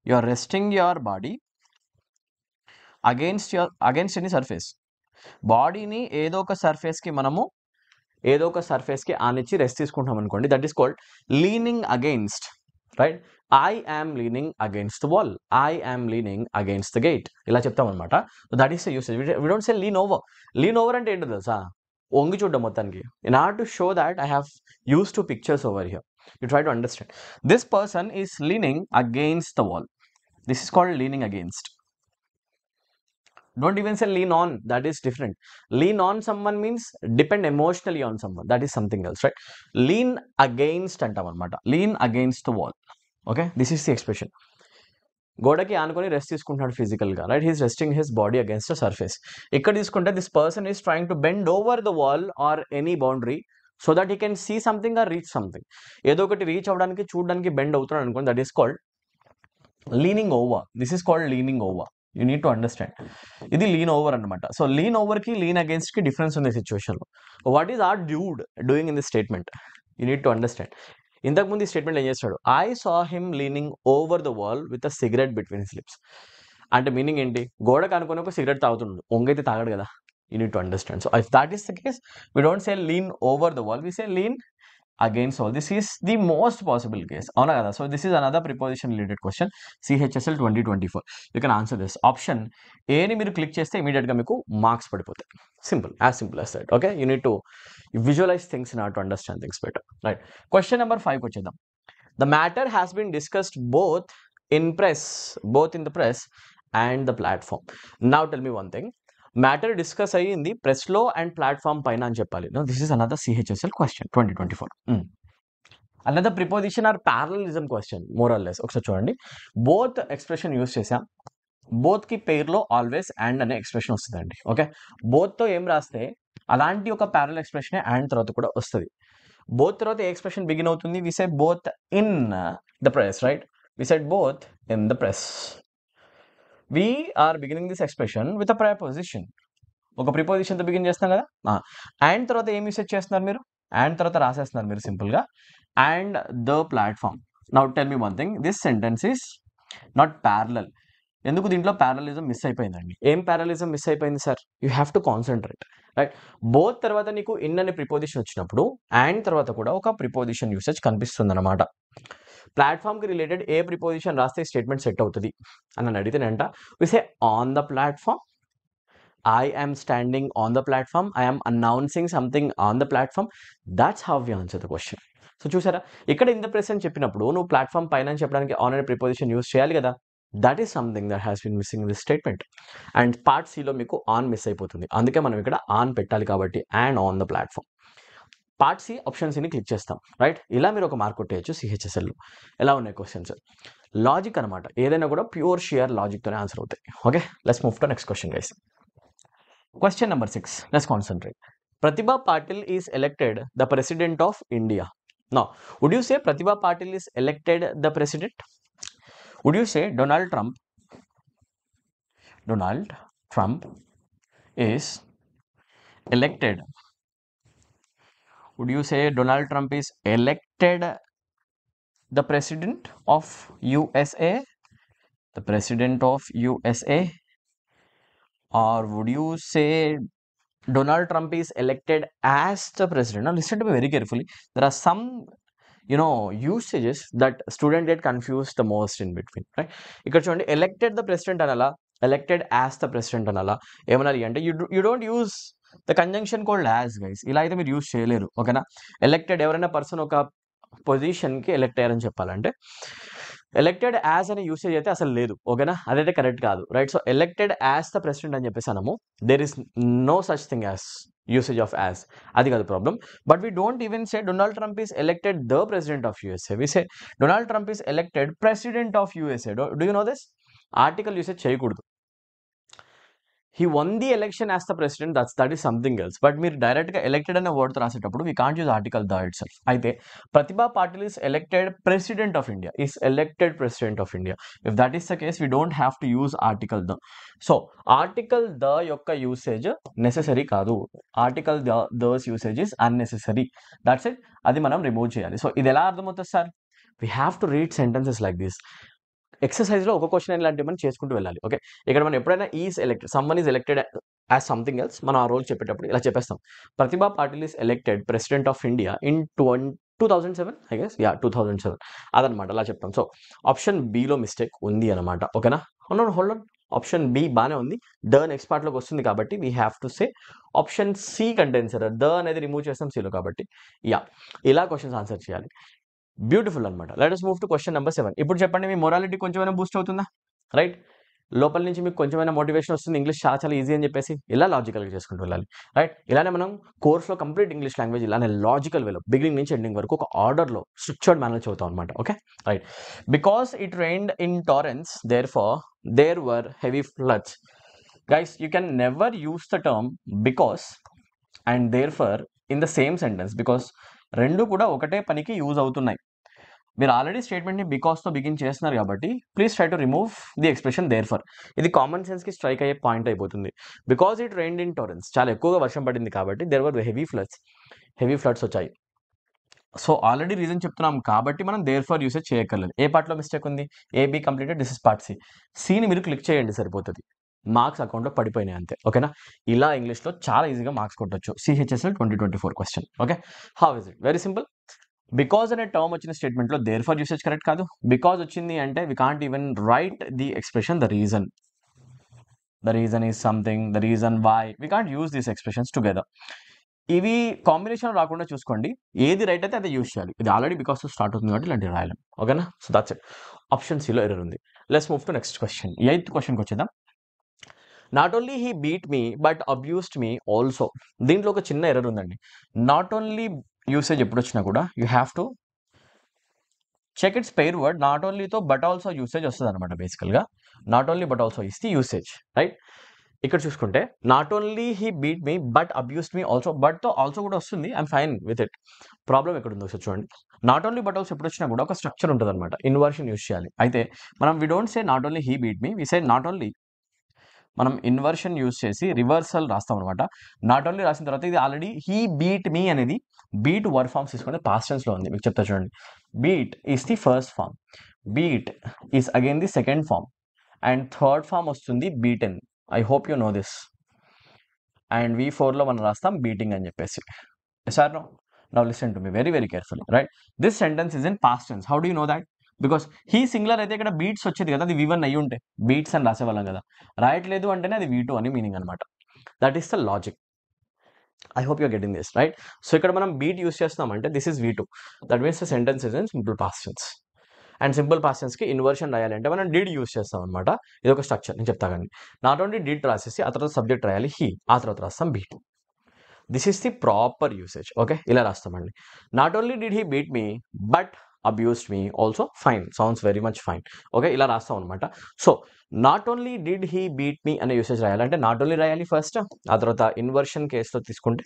You are resting your body against any surface. బాడీని ఏదో ఒక సర్ఫేస్కి ఆనిచ్చి rest తీసుకుంటాం అనుకోండి, that is called leaning against. Right. I am leaning against the wall, I am leaning against the gate, ఇలా చెప్తాం అనమాట. That is the usage. We don't say lean over. Lean over అంటే ఏంటో తెలుసా? వంగి చూడడం మొత్తానికి. In order to show that I have use two pictures over here. You try to understand. This person is leaning against the wall. This is called leaning against. Don't even say lean on, that is different. Lean on someone means depend emotionally on someone, that is something else, right? Lean against అంటాం అనమాట. Lean against the wall. Okay, this is the expression. గోడకి ఆనుకొని rest తీసుకుంటున్నాడు physical గా, right? He's resting his body against the surface. ఇక్కడ తీసుకుంటే this person is trying to bend over the wall or any boundary so that he can see something or reach something. ఏదో ఒకటి reach అవ్వడానికి చూడడానికి bend అవుతున్నాడు అనుకోండి, that is called leaning over. This is called leaning over. You need to understand. ఇది lean over అనమాట. So lean over కి lean against కి డిఫరెన్స్ ఉంది సిచ్యువేషన్ లో. What is our dude doing in this statement? You need to understand. ఇంతకుముందు ఈ statement ఏం చేస్తాడు? I saw him leaning over the wall with a cigarette between his lips. అంటే meaning ఏంటి? గోడకు అనుకుని ఒక సిగరెట్ తాగుతున్నాడు, ఒంగైతే తాగడు కదా. You need to understand. So if that is the case, we don't say lean over the wall, we say lean against all. This is the most possible case. అవునా కదా? So this is another preposition related question, CHSL 2024. You can answer this. Option A ని మీరు click చేస్తే immediate గా మీకు marks పడిపోతాయి. Simple, as simple as that. Okay, you need to visualize things in order to understand things better, right? Question number 5 వచ్చేద్దాం. The matter has been discussed both in the press and the platform. Now tell me one thing. Matter discuss అయ్యింది press లో and platform పైన అని చెప్పాలి. This is another CHSL question 2024. Another preposition or parallelism question, more or less. ఒకసారి చూడండి, both expression use చేసాం. Both కి పేర్లో ఆల్వేస్ అండ్ అనే ఎక్స్ప్రెషన్ వస్తుందండి. ఓకే, బోత్ తో ఏం రాస్తే అలాంటి ఒక ప్యారల్ ఎక్స్ప్రెషన్ అండ్ తర్వాత కూడా వస్తుంది. బోత్ తర్వాత ఏ ఎక్స్ప్రెషన్ బిగిన్ అవుతుంది? We said both in the press, right? We said both in the press. We are beginning this expression with a preposition. ఒక ప్రిపోజిషన్ తో బిగిన్ చేస్తాం కదా. అండ్ తర్వాత ఏం యూసేజ్ చేస్తున్నారు మీరు? అండ్ తర్వాత రాసేస్తున్నారు మీరు సింపుల్ గా, and the platform. Now tell me one thing, this sentence is not parallel. ఎందుకు దీంట్లో ప్యారలిజం మిస్ అయిపోయిందండి? ఏం ప్యారలిజం మిస్ అయిపోయింది sir? You have to concentrate, right? Both తర్వాత నీకు ఇన్ అనే ప్రిపోజిషన్ వచ్చినప్పుడు అండ్ తర్వాత కూడా ఒక ప్రిపోజిషన్ యూసేజ్ కనిపిస్తుంది అనమాట. ప్లాట్ఫామ్ కి రిలేటెడ్ ఏ ప్రిపోజిషన్ రాస్తే స్టేట్మెంట్ సెట్ అవుతుంది అని అడిగితేనంట, we say on the platform, I am standing on the platform, I am announcing something on the platform. That's how we answer the question. So చూసారా, ఇక్కడ ఇన్ ద ప్రెస్ అని చెప్పినప్పుడు నువ్వు platform పైన చెప్పడానికి ఆన్ అనే ప్రిపోజిషన్ యూస్ చేయాలి కదా. That is something that has been missing in this statement. And part సిలో మీకు ఆన్ మిస్ అయిపోతుంది, అందుకే మనం ఇక్కడ ఆన్ పెట్టాలి కాబట్టి and on the platform. Part C option సిని క్లిక్ చేస్తాం, రైట్? ఇలా మీరు ఒక మార్క్ కొట్టేయచ్చు CHSL. ఎలా ఉన్నాయి క్వశ్చన్స్? లాజిక్ అనమాట, ఏదైనా కూడా ప్యూర్ షియర్ లాజిక్ తోనే ఆన్సర్ అవుతాయి. Okay, let's move to next question guys. Question number 6. Let's concentrate. Pratibha Patil is elected the president of India. Now, would you say Pratibha Patil is elected the president? Would you say Donald Trump is elected? Would you say Donald Trump is elected the president of USA? The president of USA? Or would you say Donald Trump is elected as the president? Now listen to me very carefully. There are some usages that student get confused the most in between, right? ఇక్కడ చూడండి, elected the president అనలా, elected as the president అనలా. ఏమనాలి అంటే you don't use the conjunction called as, guys. ఇలా అయితే మీరు use చేయలేరు, ఓకేనా? Elected ఎవరైనా పర్సన్ ఒక పొజిషన్ కి ఎలక్ట్ అయ్యారని చెప్పాలంటే ఎలక్టెడ్ యాజ్ అనే యూసేజ్ అయితే అసలు లేదు, ఓకేనా? అదైతే కరెక్ట్ కాదు, right? So elected as the president అని చెప్పేసి అనము. There is no such thing as usage of as, అది కాదు problem. But we don't even say Donald Trump is elected the president of USA. We say Donald Trump is elected president of USA. Do you know this? Article usage చేయకూడదు. He won the election as the president, that is something else. But మీరు direct గా elected అనే word రాసేటప్పుడు we can't use article the itself. అయితే Pratibha Patil is elected president of India. Is elected president of India. If that is the case, we don't have to use article the. So article the యొక్క usage necessary కాదు. Article the's usage is unnecessary. That's it. అది మనం remove చేయాలి. So ఇది ఎలా అర్థమవుతుంది sir? We have to read sentences like this. Exercise లో ఒక క్వశ్చన్ ఇలాంటివి మనం చేసుకుంటూ వెళ్ళాలి. ఓకే, ఇక్కడ మనం ఎప్పుడైనా is elected, someone is elected as something else, మనం ఆ రోల్ చెప్పేటప్పుడు ఇలా చెప్పేస్తాం. Pratibha Patil is elected president of India in 2007 I guess, 2007 అదనమాట. అలా చెప్తాం. సో ఆప్షన్ బిలో మిస్టేక్ ఉంది అనమాట. ఓకేనా? హోల్డ్ ఆన్, ఆప్షన్ బి బాగానే ఉంది. ద నెక్స్ట్ పార్ట్లోకి వస్తుంది కాబట్టి we have to say option C contains error. The అనేది రిమూవ్ చేస్తాం సిలో కాబట్టి. ఇలా క్వశ్చన్స్ ఆన్సర్ చేయాలి. బ్యూటిఫుల్ అనమాట. Let us move to question number 7. ఇప్పుడు చెప్పండి, మీ మొరాలిటీ కొంచెమైనా బూస్ట్ అవుతుందా? రైట్, లోపల నుంచి మీకు కొంచెమైనా మోటివేషన్ వస్తుంది, ఇంగ్లీష్ చాలా చాలా ఈజీ అని చెప్పేసి ఇలా లాజికల్గా చేసుకుంటూ వెళ్ళాలి. రైట్, ఇలానే మనం కోర్స్లో కంప్లీట్ ఇంగ్లీష్ లాంగ్వేజ్ ఇలానే లాజికల్ వేలో బిగినింగ్ నుంచి ఎండింగ్ వరకు ఒక ఆర్డర్లో స్ట్రక్చర్డ్ మేనర్ చదువుతాం అనమాట. Okay, right. Because it rained in torrents therefore there were heavy floods. Guys, you can never use the term because and therefore in the same sentence, because రెండు కూడా ఒకటే పనికి use అవుతున్నాయి. మీరు already స్టేట్మెంట్ని బికాస్తో begin చేస్తున్నారు కాబట్టి please try to remove the expression therefore. ఇది common సెన్స్కి స్ట్రైక్ అయ్యే పాయింట్ అయిపోతుంది. Because it rained in torrents, చాలా ఎక్కువగా వర్షం పడింది కాబట్టి దేర్ వర్ హెవీ ఫ్లడ్స్ వచ్చాయి. సో ఆల్రెడీ రీజన్ చెప్తున్నాం కాబట్టి మనం దేర్ ఫర్ యూసేజ్ చేయక్కర్లేదు. ఏ పార్ట్లో మిస్టేక్ ఉంది? AB completed, this is part C. సిని మీరు క్లిక్ చేయండి సరిపోతుంది. మార్క్స్ అకౌంట్లో పడిపోయినాయి అంతే. ఓకేనా? ఇలా ఇంగ్లీష్లో చాలా ఈజీగా మార్క్స్ కొట్టచ్చు. CHSL 2024 క్వశ్చన్. Okay, how is it? Very simple. Because అనే టర్మ్ వచ్చిన స్టేట్మెంట్లో దేర్ ఫర్ యూసేజ్ కరెక్ట్ కాదు. బికాజ్ వచ్చింది అంటే we can't even write the expression the reason. The reason is something, the reason why, we can't use these expressions together. ఇవి combination రాకుండా చూసుకోండి, ఏది రైట్ అయితే అదే యూజ్ చేయాలి. ఇది ఆల్రెడీ బికాస్ స్టార్ట్ అవుతుంది కాబట్టి ఇలాంటివి రాయలేం. ఓకేనా? So that's it. ఆప్షన్ సిలో ఎర్రర్ ఉంది. Let's move to next question. 8th క్వశ్చన్కి వచ్చేద్దాం. Not only he beat me but abused me also. దీంట్లో ఒక చిన్న ఎర్రర్ ఉందండి. నాట్ ఓన్లీ యూసేజ్ ఎప్పుడు వచ్చినా కూడా you have to check its pair word. Not ఓన్లీతో బట్ ఆల్సో యూసేజ్ వస్తుంది అనమాట. బేసికల్గా not only but also is the usage. Right, ఇక్కడ చూసుకుంటే not only he beat me but abused me also, బట్తో ఆల్సో కూడా వస్తుంది. I'm fine with it. Problem ఎక్కడ ఉందో చూడండి. నాట్ ఓన్లీ బట్ ఆల్సో ఎప్పుడు వచ్చినా కూడా ఒక స్ట్రక్చర్ ఉంటుంది అనమాట. ఇన్వర్షన్ యూస్ చేయాలి. అయితే మనం we don't say not only he beat me, we say not only. మనం ఇన్వర్షన్ యూస్ చేసి రివర్సల్ రాస్తాం అనమాట. నాట్ ఓన్లీ రాసిన తర్వాత ఇది ఆల్రెడీ హీ బీట్ మీ అనేది బీట్ వర్డ్ ఫార్మ్స్ తీసుకుంటే పాస్ట్ టెన్స్లో ఉంది. మీకు చెప్తా చూడండి. Beat is the first form, beat is again the second form, and third form వస్తుంది beaten. I hope you know this. And V4లో మనం రాస్తాం బీటింగ్ అని చెప్పేసి. Sir no, now listen to me very very carefully. Right, this sentence is in past tense. How do you know that? Because he singular అయితే ఇక్కడ beats వచ్చేది కదా, అది V1 అయ్యి ఉంటే బీట్స్ అని రాసేవాళ్ళం కదా. రాయట్లేదు అంటేనే అది V2 అని మీనింగ్ అనమాట. That is the logic. I hope you're getting this. Right, so ఇక్కడ మనం బీట్ యూస్ చేస్తున్నామంటే this is V2. That means the sentence is in simple past tense. And simple past టెన్స్కి ఇన్వర్షన్ రాయాలంటే మనం did use చేస్తాం అనమాట. ఇది ఒక స్ట్రక్చర్, నేను చెప్తా కానీ. నాట్ ఓన్లీ డిడ్ రాసేసి ఆ తర్వాత సబ్జెక్ట్ రాయాలి హీ, ఆ తర్వాత రాస్తాం beat. This is the proper usage. Okay, ఇలా రాస్తామండి. Not only did he beat me but abused me also. Fine, sounds very much fine. Okay, ఇలా రాస్తాం అనమాట. So not only did he beat me అనే usage రాయాలంటే not only రాయాలి first, ఆ తర్వాత ఇన్వర్షన్ కేసులో తీసుకుంటే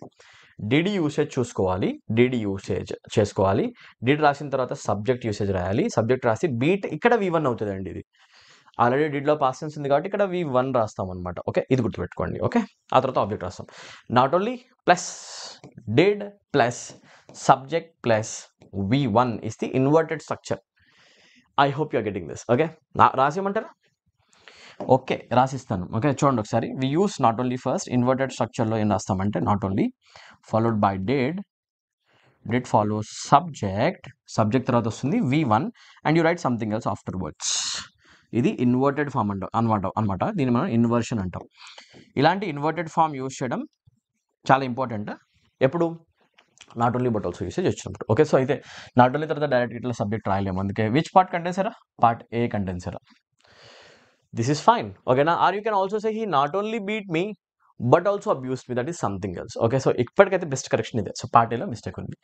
డిడ్ యూసేజ్ చూసుకోవాలి, డిడ్ యూసేజ్ చేసుకోవాలి. డిడ్ రాసిన తర్వాత సబ్జెక్ట్ యూసేజ్ రాయాలి, సబ్జెక్ట్ రాసి బీట్ ఇక్కడ V1 అవుతుందండి. ఇది ఆల్రెడీ డిడ్లో పాస్ట్ టెన్స్ ఉంది కాబట్టి ఇక్కడ V1 రాస్తాం అనమాట. ఓకే, ఇది గుర్తుపెట్టుకోండి. ఓకే, ఆ తర్వాత ఆబ్జెక్ట్ రాస్తాం. Not only plus did plus subject plus V1 is the inverted structure. I hope you're getting this. Okay, రాసేయమంటారా? ఓకే, రాసిస్తాను. ఓకే, చూడండి ఒకసారి. We use not only first. Inverted స్ట్రక్చర్లో ఏం రాస్తామంటే not only followed by did, did follow subject, subject తర్వాత వస్తుంది V1 and you write something else after words. ఇది ఇన్వర్టెడ్ ఫామ్ అనమాట. దీన్ని మనం ఇన్వర్షన్ అంటాం. ఇలాంటి ఇన్వర్టెడ్ ఫామ్ యూస్ చేయడం చాలా ఇంపార్టెంట్. ఎప్పుడు? Not only but also usage వచ్చినప్పుడు. ఓకే, సో అయితే నాట్ ఓన్లీ తర్వాత డైరెక్ట్ ఇట్లా సబ్జెక్ట్ రాయలేము. అందుకే విచ్ పార్ట్ కంటెన్సరా? పార్ట్ ఏ కంటెన్సరా. This is fine. ఓకేనా? Or you can also say he not only beat me but also abused me, that is something else. Okay, so ఇప్పటికైతే best correction ఇదే. So part ఏలో mistake ఉంది.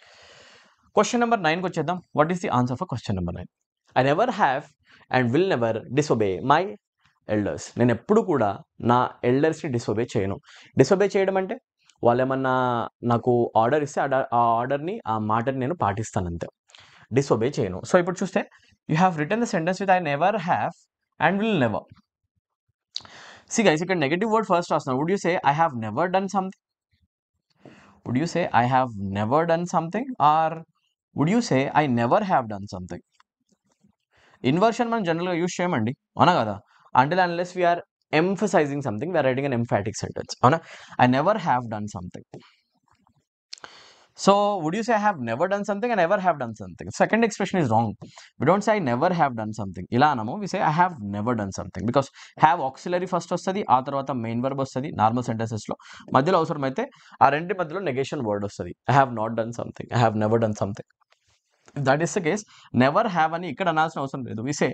Question number 9కి వచ్చేద్దాం. What is the answer for question number 9? I never have and will never disobey my elders. నేను ఎప్పుడు కూడా నా ఎల్డర్స్ని డిసొబే చేయను. డిసొబే చేయడం అంటే వాళ్ళు ఏమన్నా నాకు ఆర్డర్ ఇస్తే ఆ ఆర్డర్ని, ఆ మాటని నేను పాటిస్తాను అంతే. డిసొబే చేయను. సో ఇప్పుడు చూస్తే you have written the sentence with I never have and will never. See guys, ఇక్కడ నెగటివ్ వర్డ్ ఫస్ట్ రాస్తున్నాను. Would you say I have never done something? Would you say I have never done something, or would you say I never have done something? Inversion మనం జనరల్గా use చేయమండి, అవునా కదా? Until unless we're emphasizing something, we are writing an emphatic sentence. I never have done something. So would you say I have never done something and never have done something? Second expression is wrong. We don't say I never have done something. ఇలా అనము. We say I have never done something because have auxiliary first వస్తది. ఆ తర్వాత main verb వస్తది normal sentences లో. మధ్యలో అవసరమైతే ఆ రెండి మధ్యలో నెగేషన్ వర్డ్ వస్తది. I have not done something. I have never done something. If that is the case, never have అని ఇక్కడ అనాల్సిన అవసరం లేదు. We say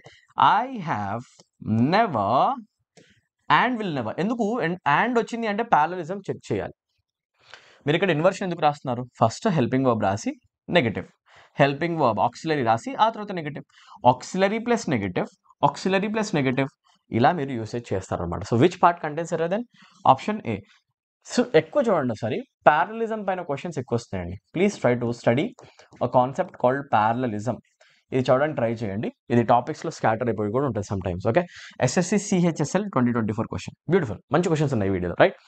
I have never and will never. ఎందుకు and వచ్చింది అంటే parallelism చెక్ చేయాలి. మీరు ఇక్కడ ఇన్వర్షన్ ఎందుకు రాస్తున్నారు? ఫస్ట్ హెల్పింగ్ వర్బ్ రాసి నెగటివ్, హెల్పింగ్ వర్బ్ ఆక్సిలరీ రాసి ఆ తర్వాత negative, auxiliary plus negative, auxiliary plus negative, ఇలా మీరు యూసేజ్ చేస్తారనమాట. So which part contains error then? Option A. So ఎక్కువ చూడండి ఒకసారి, ప్యారలిజం పైన క్వశ్చన్స్ ఎక్కువ వస్తాయండి. Please try to study a concept called parallelism. ఇది చూడడానికి ట్రై చేయండి. ఇది టాపిక్స్లో స్కాటర్ అయిపోయి కూడా ఉంటుంది some times. Okay, SSC CHSL 2024 question. Beautiful, మంచి క్వశ్చన్స్ ఉన్నాయి ఈ వీడియోలో, right?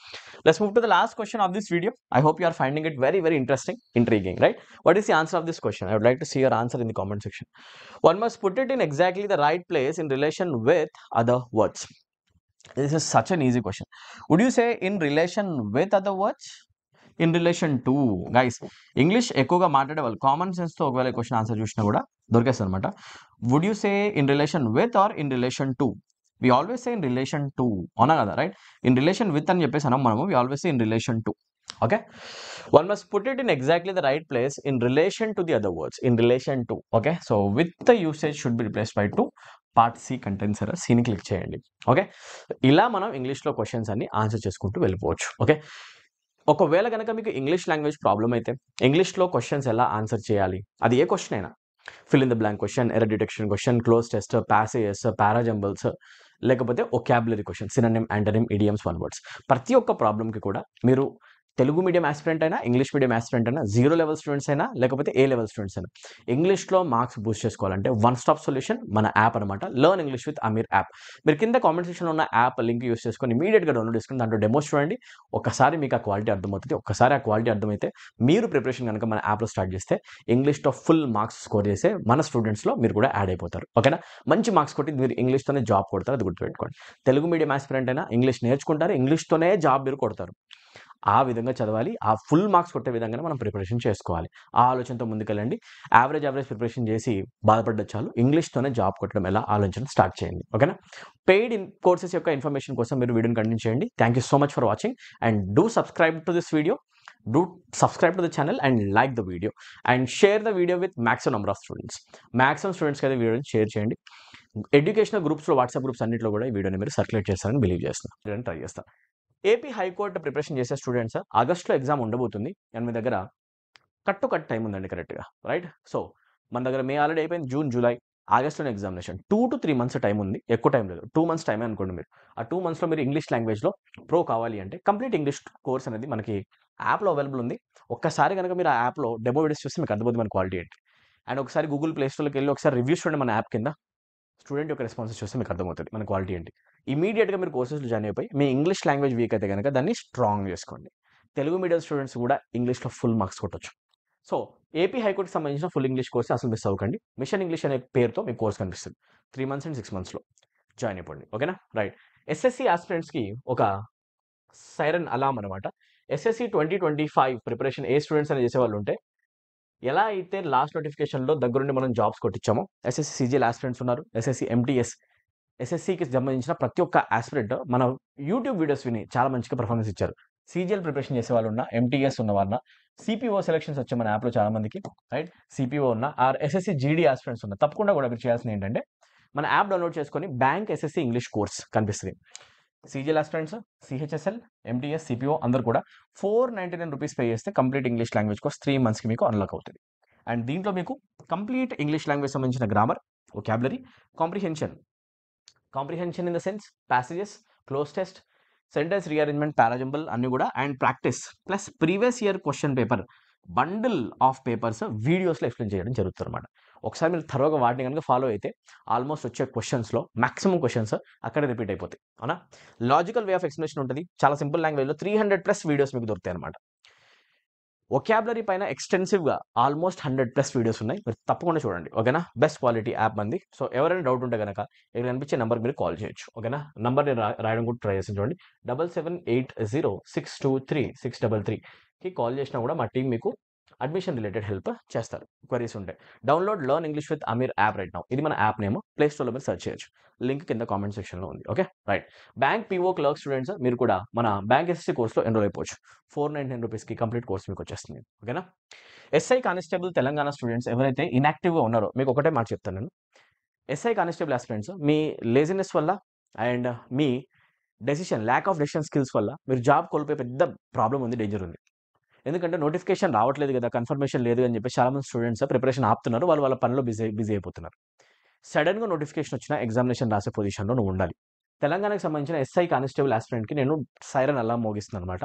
Let's move to the last question of this video. I hope you are finding it very, very interesting, intriguing, right? What is the answer of this question? I would like to see your answer in the comment section. One must put it in exactly the right place in relation with other words. This is such an easy question. Would you say in relation with other words? In relation to, guys, English ఎక్కువగా మాట్లాడే వాళ్ళు common sense తో ఒకవేళ question answer చూసినా కూడా దొరికేస్తుంది అనమాట. Would you say in relation with or in relation to? We always say in relation to, అవునా కదా, రైట్? ఇన్ రిలేషన్ విత్ అని చెప్పేసి అన్నాం మనము, we always say in relation to. Okay, one must put it in exactly the right place in relation to the other words. In relation to, okay. So with the usage should be replaced by to. Part C contents error, సిని click చేయండి. ఓకే, ఇలా మనం ఇంగ్లీష్లో questions అన్ని answer చేసుకుంటూ వెళ్ళిపోవచ్చు. Okay, ఒకవేళ కనుక మీకు ఇంగ్లీష్ లాంగ్వేజ్ ప్రాబ్లం అయితే ఇంగ్లీష్లో క్వశ్చన్స్ ఎలా ఆన్సర్ చేయాలి, అది ఏ క్వశ్చన్ అయినా, fill in the blank question, error detection question, cloze test, passages, parajumbles, లేకపోతే vocabulary question, synonym, antonym, idioms, one words, ప్రతి ఒక్క ప్రాబ్లంకి కూడా మీరు తెలుగు మీడియం ఆస్పిరెంట్ అయినా, ఇంగ్లీష్ మీడియం ఆస్పిరెంట్ అయినా, 0 లెవెల్ స్టూడెంట్స్ అయినా, లేకపోతే ఏ లెవెల్ స్టూడెంట్స్ అయినా, ఇంగ్లీష్లో మార్క్స్ బూస్ట్ చేసుకోవాలంటే వన్ స్టాప్ సొల్యూషన్ మన యాప్ అనమాట, learn English with Amir app. మీరు కింద కామెంట్ సెక్షన్లో ఉన్న యాప్ లింక్ యూస్ చేసుకొని ఇమీడియట్గా డౌన్లోడ్ చేసుకుని దాంట్లో డెమోస్ చూడండి. ఒక్కసారి మీకు ఆ క్వాలిటీ అర్థమవుతుంది. ఒక్కసారి ఆ క్వాలిటీ అర్థమైతే మీరు ప్రిపరేషన్ కనుక మన యాప్లో స్టార్ట్ చేస్తే ఇంగ్లీష్లో ఫుల్ మార్క్స్ స్కోర్ చేసే మన స్టూడెంట్స్లో మీరు కూడా యాడ్ అయిపోతారు. ఓకేనా? మంచి మార్క్స్ కొట్టి మీరు ఇంగ్లీష్తోనే జాబ్ కొడతారు, అది గుర్తుపెట్టుకోండి. తెలుగు మీడియం ఆస్పిరెంట్ అయినా ఇంగ్లీష్ నేర్చుకుంటారు, ఇంగ్లీష్తోనే జాబ్ మీరు కొడతారు. ఆ విధంగా చదవాలి, ఆ ఫుల్ మార్క్స్ కొట్టే విధంగానే మనం ప్రిపరేషన్ చేసుకోవాలి. ఆ ఆలోచనతో ముందుకెళ్ళండి. యావరేజ్ ప్రిపరేషన్ చేసి బాధపడ్డ చాలు, ఇంగ్లీష్తోనే జాబ్ కొట్టడం ఎలా ఆలోచన స్టార్ట్ చేయండి. ఓకేనా? పెయిడ్ కోర్సెస్ యొక్క ఇన్ఫర్మేషన్ కోసం మీరు వీడియోని కంటిన్యూ చేయండి. Thank you so much for watching and do subscribe to this video. Do subscribe to the channel and like the video and share the video with maximum number of students. Maximum students కి వీడియోని share చేయండి. Educational గ్రూప్స్లో, WhatsApp groups అన్నింటిలో కూడా ఈ వీడియోని మీరు circulate చేస్తారని బిలీవ్ చేస్తున్నాను. ట్రై చేస్తాను. ఏపీ హైకోర్టు ప్రిపరేషన్ చేసే స్టూడెంట్స్ ఆగస్టులో ఎగ్జామ్ ఉండబోతుంది అండ్ మీ దగ్గర కట్ టైం ఉందండి, కరెక్ట్గా, రైట్? సో మన దగ్గర మే ఆల్రెడీ అయిపోయింది, జూన్, జూలై, ఆగస్టులో ఎగ్జామినేషన్. 2 to 3 months టైం ఉంది, ఎక్కువ టైం లేదు, 2 months టైమే అనుకోండి. మీరు ఆ 2 monthsలో మీరు ఇంగ్లీష్ లాంగ్వేజ్లో ప్రో కావాలి అంటే కంప్లీట్ ఇంగ్లీష్ కోర్స్ అనేది మనకి యాప్లో అవైలబుల్ ఉంది. ఒక్కసారి కనుక మీరు ఆ యాప్లో డెమో వీడియోస్ చూస్తే మీకు అర్థమవుతుంది మన క్వాలిటీ ఏంటి. అండ్ ఒకసారి గూగుల్ ప్లే స్టోర్కి వెళ్ళి ఒకసారి రివ్యూస్ చూడండి మన యాప్ కింద, స్టూడెంట్ యొక్క రెస్పాన్సెస్ చూస్తే మీకు అర్థమవుతుంది మన క్వాలిటీ ఏంటి. ఇమీడియట్గా మీరు కోర్సెస్లో జాయిన్ అయిపోయి మీ ఇంగ్లీష్ లాంగ్వేజ్ వీక్ అయితే కనుక దాన్ని స్ట్రాంగ్ చేసుకోండి. తెలుగు మీడియం స్టూడెంట్స్ కూడా ఇంగ్లీష్లో ఫుల్ మార్క్స్ కొట్టొచ్చు. సో ఏపీ హైకోర్టుకి సంబంధించిన ఫుల్ ఇంగ్లీష్ కోర్స్ అసలు మిస్ అవ్వకండి. మిషన్ ఇంగ్లీష్ అనే పేరుతో మీకు కోర్స్ కనిపిస్తుంది. 3 months అండ్ 6 monthsలో జాయిన్ అయిపోండి. ఓకేనా? రైట్. ఎస్ఎస్సి ఆస్పిరెంట్స్కి ఒక సైరన్ అలామ్ అనమాట. ఎస్ఎస్సి 2025 ప్రిపరేషన్ ఏ స్టూడెంట్స్ అని చేసేవాళ్ళు ఉంటే, ఎలా అయితే లాస్ట్ నోటిఫికేషన్లో దగ్గరుండి మనం జాబ్స్ కొట్టించామో, ఎస్ఎస్సి సీజీఎల్ ఆస్పిరెంట్స్ ఉన్నారు, ఎస్ఎస్సి ఎంటీఎస్, ఎస్ఎస్సికి సంబంధించిన ప్రతి ఒక్క ఆస్పిరెంట్ మన యూట్యూబ్ వీడియోస్ విని చాలా మంచిగా పర్ఫార్మెన్స్ ఇచ్చారు. సీజీఎల్ ప్రిపరేషన్ చేసే వాళ్ళు ఉన్న, ఎంటీఎస్ ఉన్న వాళ్ళ, సిపిఓ సెలక్షన్స్ వచ్చే మన యాప్లో చాలా మందికి, రైట్? సిపిఓ ఉన్న ఆర్ ఎస్ఎస్సి జీడీ ఆస్పిరెంట్స్ ఉన్న, తప్పకుండా కూడా మీరు చేయాల్సింది ఏంటంటే మన యాప్ డౌన్లోడ్ చేసుకొని బ్యాంక్ ఎస్ఎస్సి ఇంగ్లీష్ కోర్స్ కనిపిస్తుంది. CGL aspirants, CHSL, MTS, CPO అందరూ కూడా 499 రూపీస్ పే చేస్తే కంప్లీట్ ఇంగ్లీష్ లాంగ్వేజ్ కోర్స్ 3 monthsకి మీకు అన్లాక్ అవుతుంది. అండ్ దీంట్లో మీకు కంప్లీట్ ఇంగ్లీష్ లాంగ్వేజ్ సంబంధించిన grammar, vocabulary, comprehension in the sense, passages, cloze test, sentence rearrangement, parajumble అన్ని కూడా, and practice plus previous year question paper bundle of papers వీడియోస్లో explain చేయడం జరుగుతుంది అనమాట. ఒకసారి మీరు త్వరగా వాటిని కనుక ఫాలో అయితే ఆల్మోస్ట్ వచ్చే క్వశ్చన్స్లో మ్యాక్సిమం క్వశ్చన్స్ అక్కడే రిపీట్ అయిపోతాయి. అవునా? లాజికల్ వే ఆఫ్ ఎక్స్ప్లెనేషన్ ఉంటుంది, చాలా సింపుల్ లాంగ్వేజ్లో 300+ వీడియోస్ మీకు దొరుకుతాయి అనమాట. వొకాబులరీ పైన ఎక్స్టెన్సివ్గా ఆల్మోస్ట్ 100+ వీడియోస్ ఉన్నాయి, మీరు తప్పకుండా చూడండి. ఓకేనా? బెస్ట్ క్వాలిటీ యాప్ మంది. సో ఎవరైనా డౌట్ ఉంటే కనుక ఇక్కడ కనిపించే నెంబర్కి మీరు కాల్ చేయొచ్చు. ఓకేనా? నెంబర్ నేను రాయడం కూడా ట్రై చేసి చూడండి. 7780623633కి కాల్ చేసినా కూడా మా టీం మీకు అడ్మిషన్ రిలేటెడ్ హెల్ప్ చేస్తారు క్వరీస్ ఉంటాయి. Download learn English with Amir app right now. ఇది మన యాప్ నేమ్. ప్లే స్టోర్లో మీరు సెర్చ్ చేయొచ్చు. లింక్ కింద కామెంట్ సెక్షన్లో ఉంది. Okay right. Bank PO clerk students మీరు కూడా మన బ్యాంక్ ఎస్ఎస్సీ కోర్సులో ఎన్రోల్ అయిపోవచ్చు. 499 రూపీస్కి కంప్లీట్ కోర్స్ మీకు వచ్చేస్తుంది. ఓకేనా. ఎస్ఐ కానిస్టేబుల్ తెలంగాణ స్టూడెంట్స్ ఎవరైతే ఇన్యాక్టివ్గా ఉన్నారో మీకు ఒకటే మాట చెప్తాను నేను. ఎస్ఐ కానిస్టేబుల్ ఆస్పిరెంట్స్ మీ లేజినెస్ వల్ల and me lack of decision skills వల్ల మీరు జాబ్ కోల్పోయే పెద్ద ప్రాబ్లం ఉంది, డేంజర్ ఉంది. ఎందుకంటే నోటిఫికేషన్ రావట్లేదు కదా, కన్ఫర్మేషన్ లేదు అని చెప్పి చాలా మంది స్టూడెంట్స్ ప్రిపరేషన్ ఆపుతున్నారు. వాళ్ళ పనిలో బిజీ అయిపోతున్నారు. సడన్గా నోటిఫికేషన్ వచ్చిన ఎగ్జామినేషన్ రాసే పొజిషన్లో నువ్వు ఉండాలి. తెలంగాణకు సంబంధించిన ఎస్ఐ కానిస్టేబుల్ ఆస్పిరెంట్కి నేను సైరన్ అలా మోగిస్తున్నాను అనమాట.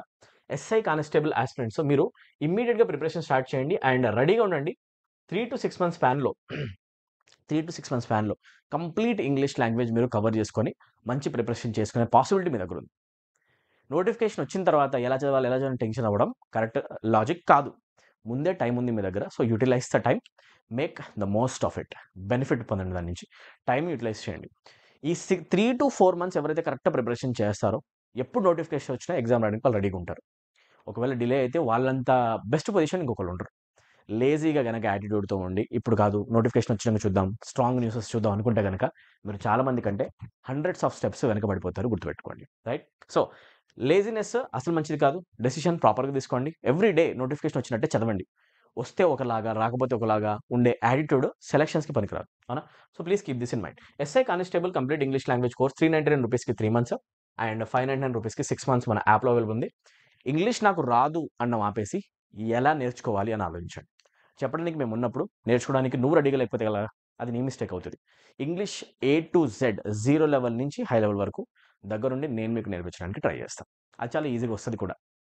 ఎస్ఐ కానిస్టేబుల్ ఆస్పిరెంట్స్ మీరు ఇమ్మీడియట్గా ప్రిపరేషన్ స్టార్ట్ చేయండి అండ్ రెడీగా ఉండండి. 3 to 6 months స్పాన్లో కంప్లీట్ ఇంగ్లీష్ లాంగ్వేజ్ మీరు కవర్ చేసుకొని మంచి ప్రిపరేషన్ చేసుకునే పాసిబిలిటీ మీ దగ్గర ఉంది. నోటిఫికేషన్ వచ్చిన తర్వాత ఎలా చదవాలి టెన్షన్ అవ్వడం కరెక్ట్ లాజిక్ కాదు. ముందే టైం ఉంది మీ దగ్గర. So utilize the time, make the most of it, benefit పొందండి దాని నుంచి. టైం యూటిలైజ్ చేయండి. ఈ 3 to 4 months ఎవరైతే కరెక్ట్ ప్రిపరేషన్ చేస్తారో ఎప్పుడు నోటిఫికేషన్ వచ్చినా ఎగ్జామ్ రాయడానికి వాళ్ళు రెడీగా ఉంటారు. ఒకవేళ డిలే అయితే వాళ్ళంత బెస్ట్ పొజిషన్ ఇంకొకళ్ళు ఉంటారు. లేజీగా కనుక యాటిట్యూడ్తో ఉండి ఇప్పుడు కాదు నోటిఫికేషన్ వచ్చినాక చూద్దాం, స్ట్రాంగ్ న్యూసెస్ చూద్దాం అనుకుంటే కనుక మీరు చాలా మంది కంటే హండ్రెడ్స్ ఆఫ్ స్టెప్స్ వెనకబడిపోతారు, గుర్తుపెట్టుకోండి. రైట్. సో లేజినెస్ అసలు మంచిది కాదు. డెసిషన్ ప్రాపర్గా తీసుకోండి. ఎవ్రీ డే నోటిఫికేషన్ వచ్చినట్టే చదవండి. వస్తే ఒకలాగా రాకపోతే ఒకలాగా ఉండే యాటిట్యూడ్ సెలక్షన్స్కి పనికిరాదు. అవునా. So please keep this in mind. SI constable complete English language course 399 రూపీస్కి 3 months అండ్ 599 రూపీస్కి 6 months మన యాప్లో అవైలబుల్ ఉంది. ఇంగ్లీష్ నాకు రాదు అన్నం ఆపేసి ఎలా నేర్చుకోవాలి అని ఆలోచించండి. చెప్పడానికి మేము ఉన్నప్పుడు నేర్చుకోవడానికి నువ్వు రెడీగా లేకపోతే కదా అది నీ మిస్టేక్ అవుతుంది. English A to Z 0 level నుంచి హై లెవెల్ వరకు దగ్గరుండి నేను మీకు నేర్పించడానికి ట్రై చేస్తాను. అది చాలా ఈజీగా వస్తుంది కూడా.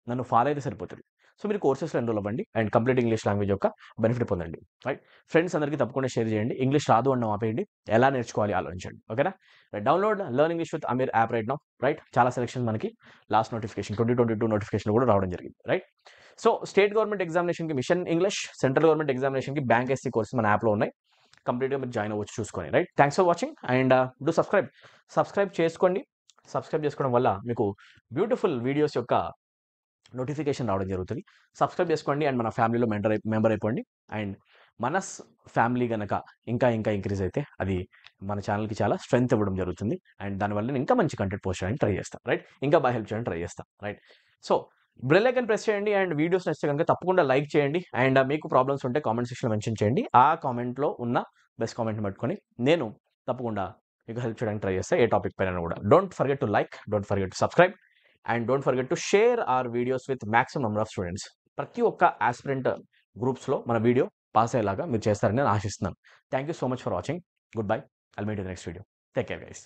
నన్ను ఫాలో అయితే సరిపోతుంది. సో మీరు కోర్సెస్లో ఎన్రోల్ అవ్వండి అండ్ కంప్లీట్ ఇంగ్లీష్ లాంగ్వేజ్ యొక్క బెనిఫిట్ పొందండి. రైట్. ఫ్రెండ్స్ అందరికీ తప్పకుండా షేర్ చేయండి. ఇంగ్లీష్ రాదు అన్నం ఆపేయండి, ఎలా నేర్చుకోవాలి ఆలోచించండి. ఓకేనా. Download learn English with Amir app right now. Right. చాలా సెలక్షన్ మనకి లాస్ట్ నోటిఫికేషన్ 2022 నోటిఫికేషన్ కూడా రావడం జరిగింది. రైట్. సో స్టేట్ గవర్నమెంట్ ఎగ్జామినేషన్కి మిషన్ ఇంగ్లీష్, సెంట్రల్ గవర్నమెంట్ ఎగ్జామినేషన్కి బ్యాంక్ ఎస్సీ కోర్స్ మన యాప్లో ఉన్నాయి. కంప్లీట్గా మీరు జాయిన్ అవ్వచ్చు చూసుకొని. Right. Thanks for watching and do subscribe చేసుకోండి. సబ్స్క్రైబ్ చేసుకోవడం వల్ల మీకు బ్యూటిఫుల్ వీడియోస్ యొక్క నోటిఫికేషన్ రావడం జరుగుతుంది. సబ్స్క్రైబ్ చేసుకోండి అండ్ మన ఫ్యామిలీలో మెంబర్ అయిపోండి. అండ్ మన ఫ్యామిలీ కనుక ఇంకా ఇంక్రీజ్ అయితే అది మన ఛానల్కి చాలా స్ట్రెంగ్త్ ఇవ్వడం జరుగుతుంది. అండ్ దానివల్ల నేను ఇంకా మంచి కంటెంట్ పోస్ట్ చేయడానికి ట్రై చేస్తాను. రైట్. ఇంకా బాగా హెల్ప్ చేయడానికి ట్రై చేస్తాను. Right. So bell icon press చేయండి అండ్ వీడియోస్ నచ్చితే కనుక తప్పకుండా లైక్ చేయండి. అండ్ మీకు ప్రాబ్లమ్స్ ఉంటే కామెంట్ సెక్షన్లో మెన్షన్ చేయండి. ఆ కామెంట్లో ఉన్న బెస్ట్ కామెంట్ని పట్టుకొని నేను తప్పకుండా మీకు హెల్ప్ చేయడానికి ట్రై చేస్తాను, ఏ టాపిక్ పైన కూడా. Don't forget to like, don't forget to subscribe and don't forget to share our videos with maximum number of students. ప్రతి ఒక్క ఆస్పిరెంట్ గ్రూప్స్లో మన వీడియో పాస్ అయ్యేలాగా మీరు చేస్తారని నేను ఆశిస్తున్నాను. Thank you so much for watching. Good bye. I'll meet you the next video. Take care guys.